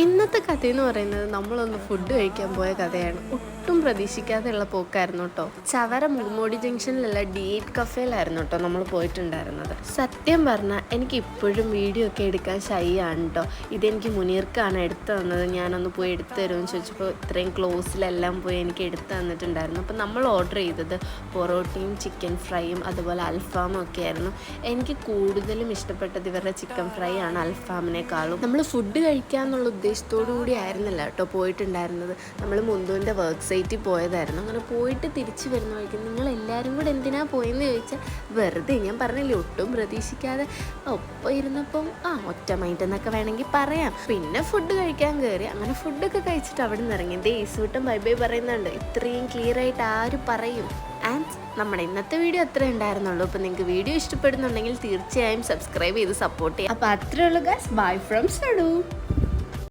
ഇന്നത്തെ കഥയെന്ന് പറയുന്നത് നമ്മളൊന്ന് ഫുഡ് കഴിക്കാൻ പോയ കഥയാണ്. ഒട്ടും പ്രതീക്ഷിക്കാതെയുള്ള പോക്കായിരുന്നു കേട്ടോ. ചവറ മുഖമോടി ജംഗ്ഷനിലുള്ള D8 കഫേയിലായിരുന്നു കേട്ടോ നമ്മൾ പോയിട്ടുണ്ടായിരുന്നത്. സത്യം പറഞ്ഞാൽ എനിക്ക് ഇപ്പോഴും വീഡിയോ ഒക്കെ എടുക്കാൻ ഷൈ ആണ് കേട്ടോ. ഇതെനിക്ക് മുനീർക്കാണ് എടുത്തു തന്നത്. ഞാനൊന്ന് പോയി എടുത്തു തരുമെന്ന് ചോദിച്ചപ്പോൾ ഇത്രയും ക്ലോസിലെല്ലാം പോയി എനിക്ക് എടുത്തു തന്നിട്ടുണ്ടായിരുന്നു. അപ്പോൾ നമ്മൾ ഓർഡർ ചെയ്തത് പൊറോട്ടയും ചിക്കൻ ഫ്രൈയും അതുപോലെ അൽഫാമും ഒക്കെ ആയിരുന്നു. എനിക്ക് കൂടുതലും ഇഷ്ടപ്പെട്ടത് ഇവരുടെ ചിക്കൻ ഫ്രൈ ആണ് അൽഫാമിനേക്കാളും. നമ്മൾ ഫുഡ് കഴിക്കാമെന്നുള്ള ഉദ്ദേശത്തോടു കൂടി ആയിരുന്നില്ല കേട്ടോ പോയിട്ടുണ്ടായിരുന്നത്. നമ്മൾ മുന്തുവിൻ്റെ വർക്ക് സൈറ്റിൽ പോയതായിരുന്നു. അങ്ങനെ പോയിട്ട് തിരിച്ചു വരുന്ന വഴിക്ക് നിങ്ങളെല്ലാവരും കൂടെ എന്തിനാ പോയെന്ന് ചോദിച്ചാൽ വെറുതെ ഞാൻ പറഞ്ഞില്ലേ, ഒട്ടും പ്രതീക്ഷിക്കാതെ ഒപ്പം ഇരുന്നപ്പം ഒറ്റ മൈൻഡ് എന്നൊക്കെ വേണമെങ്കിൽ പറയാം. പിന്നെ ഫുഡ് കഴിക്കാൻ കയറി. അങ്ങനെ ഫുഡൊക്കെ കഴിച്ചിട്ട് അവിടെ നിന്ന് ഇറങ്ങി. യേശുട്ടൻ ബൈ ബൈ പറയുന്നുണ്ട്. ഇത്രയും ക്ലിയർ ആയിട്ട് ആര് പറയും? ആൻഡ് നമ്മുടെ ഇന്നത്തെ വീഡിയോ അത്രേ ഉണ്ടായിരുന്നുള്ളൂ. അപ്പോൾ നിങ്ങൾക്ക് വീഡിയോ ഇഷ്ടപ്പെടുന്നുണ്ടെങ്കിൽ തീർച്ചയായും സബ്സ്ക്രൈബ് ചെയ്ത് സപ്പോർട്ട് ചെയ്യാം. അപ്പോൾ അത്രേ ഉള്ളൂ ഗൈസ്. Bye from സഡു.